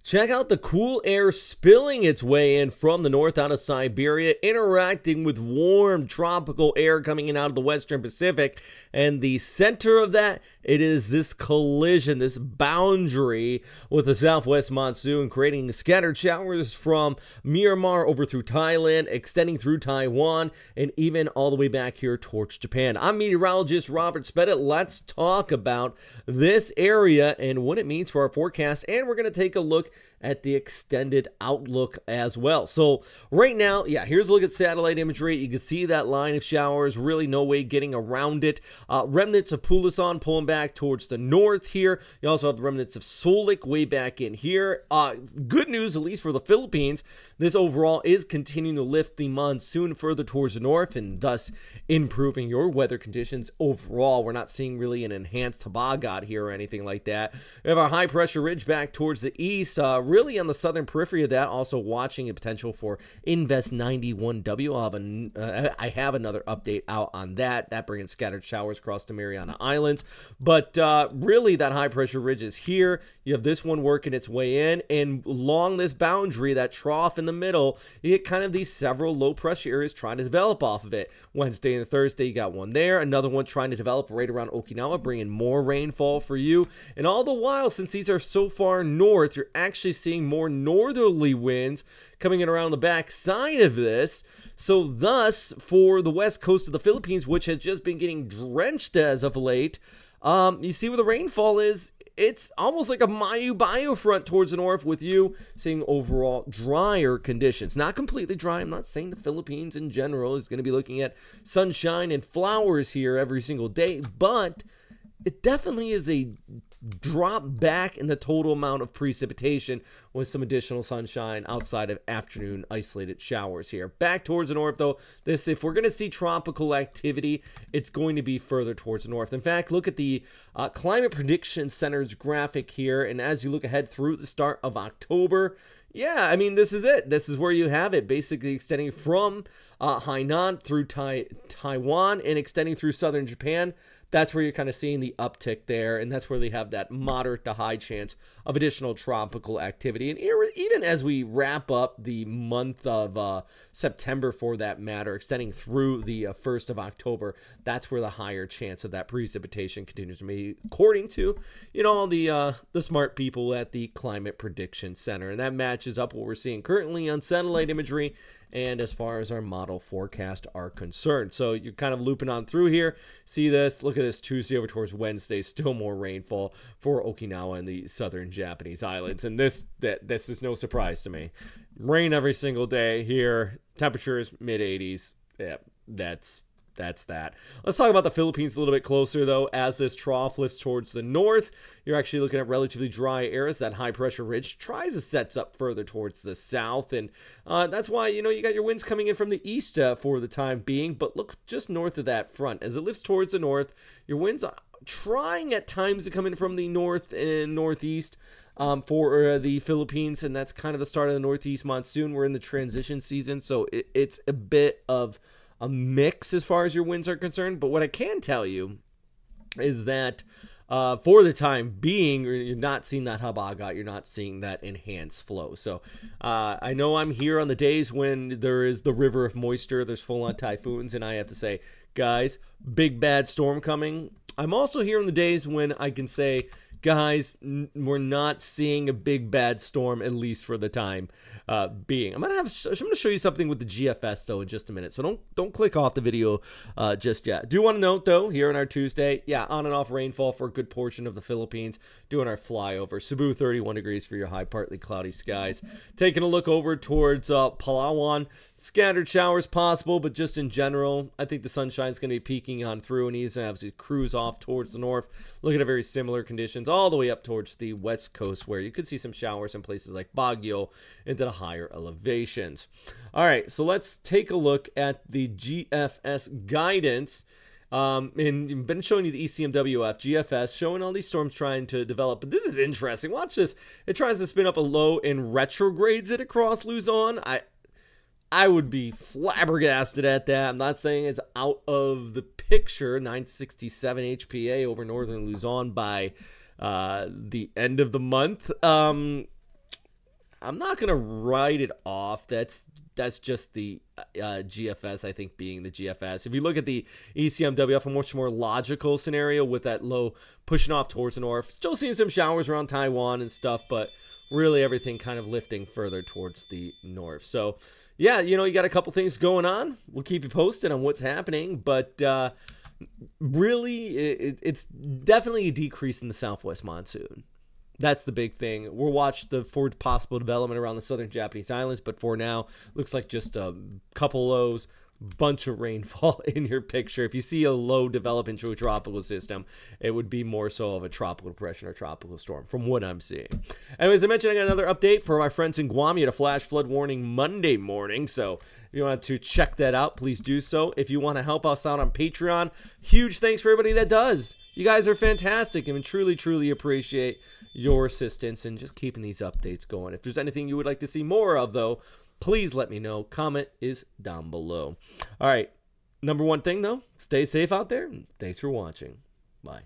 Check out the cool air spilling its way in from the north out of Siberia, interacting with warm tropical air coming in out of the western Pacific. And the center of that, it is this collision, this boundary with the southwest monsoon, creating scattered showers from Myanmar over through Thailand, extending through Taiwan, and even all the way back here towards Japan. I'm meteorologist Robert Spedit. Let's talk about this area and what it means for our forecast, and we're going to take a look at the extended outlook as well. So right now, here's a look at satellite imagery. You can see that line of showers, really no way getting around it. Remnants of Pulasan pulling back towards the north here. You also have the remnants of Solik way back in here. Good news, at least for the Philippines, this overall is continuing to lift the monsoon further towards the north and thus improving your weather conditions overall. We're not seeing really an enhanced habagat here or anything like that. We have our high pressure ridge back towards the east, really on the southern periphery of that, also watching a potential for Invest 91W. I have another update out on that. That bringing scattered showers across the Mariana Islands. But really, that high pressure ridge is here. You have this one working its way in, and along this boundary, that trough in the middle, you get kind of these several low pressure areas trying to develop off of it. Wednesday and Thursday, you got one there, another one trying to develop right around Okinawa, bringing more rainfall for you. And all the while, since these are so far north, you're actually seeing more northerly winds coming in around the back side of this. So thus, for the west coast of the Philippines, which has just been getting drenched as of late, you see where the rainfall is. It's almost like a Mayu biofront towards the north, with you seeing overall drier conditions. Not completely dry. I'm not saying the Philippines in general is going to be looking at sunshine and flowers here every single day, but it definitely is a drop back in the total amount of precipitation with some additional sunshine outside of afternoon isolated showers here. Back towards the north, though, if we're going to see tropical activity, it's going to be further towards the north. In fact, look at the Climate Prediction Center's graphic here, and as you look ahead through the start of October, I mean, this is it. This is where you have it, basically extending from Hainan through Taiwan and extending through southern Japan. That's where you're kind of seeing the uptick there, and that's where they have that moderate to high chance of additional tropical activity. And even as we wrap up the month of September, for that matter, extending through the 1st of October, that's where the higher chance of that precipitation continues to be, according to, all the smart people at the Climate Prediction Center. And that matches up what we're seeing currently on satellite imagery and as far as our model forecast are concerned. So you're kind of looping on through here. See this? Look at this Tuesday over towards Wednesday. Still more rainfall for Okinawa and the southern Japanese islands. And this is no surprise to me. Rain every single day here. Temperatures mid-80s. Yeah, that's that. Let's talk about the Philippines a little bit closer, though. As this trough lifts towards the north, you're actually looking at relatively dry areas. That high pressure ridge tries to set up further towards the south, and that's why you got your winds coming in from the east for the time being. But look just north of that front. As it lifts towards the north, your winds are trying at times to come in from the north and northeast for the Philippines, and that's kind of the start of the northeast monsoon. We're in the transition season, so it's a bit of a mix as far as your winds are concerned. But what I can tell you is that for the time being, you're not seeing that habagat, you're not seeing that enhanced flow. So I know I'm here on the days when there is the river of moisture, there's full-on typhoons, and I have to say, guys, big bad storm coming. I'm also here on the days when I can say, guys, we're not seeing a big bad storm, at least for the time being. I'm gonna show you something with the GFS though in just a minute, so don't click off the video just yet. Do want to note though, here on our Tuesday, on and off rainfall for a good portion of the Philippines. Doing our flyover, Cebu 31 degrees for your high, partly cloudy skies. Taking a look over towards Palawan, scattered showers possible, but just in general, I think the sunshine's going to be peeking on through, and he's going to have to cruise off towards the north. Looking at very similar conditions all the way up towards the west coast, where you could see some showers in places like Baguio into the higher elevations. All right, so let's take a look at the GFS guidance. And I've been showing you the ECMWF GFS, showing all these storms trying to develop. But this is interesting. Watch this. It tries to spin up a low and retrogrades it across Luzon. I would be flabbergasted at that. I'm not saying it's out of the picture. 967 HPA over northern Luzon by the end of the month. I'm not going to write it off. That's just the GFS, I think, being the GFS. If you look at the ECMWF, a much more logical scenario with that low pushing off towards the north. Still seeing some showers around Taiwan and stuff, but really everything kind of lifting further towards the north. So, yeah, you know, you got a couple things going on. We'll keep you posted on what's happening, but really, it's definitely a decrease in the southwest monsoon. That's the big thing. We'll watch for possible development around the southern Japanese islands, but for now, looks like just a couple lows, bunch of rainfall in your picture. If you see a low develop into a tropical system, it would be more so of a tropical depression or tropical storm from what I'm seeing. Anyways, I mentioned I got another update for my friends in Guam. You had a flash flood warning Monday morning, so if you want to check that out, please do so. If you want to help us out on Patreon, huge thanks for everybody that does. You guys are fantastic, and we truly, truly appreciate your assistance and just keeping these updates going. If there's anything you would like to see more of, though, please let me know. Comment is down below. All right. Number one thing, though, stay safe out there, and thanks for watching. Bye.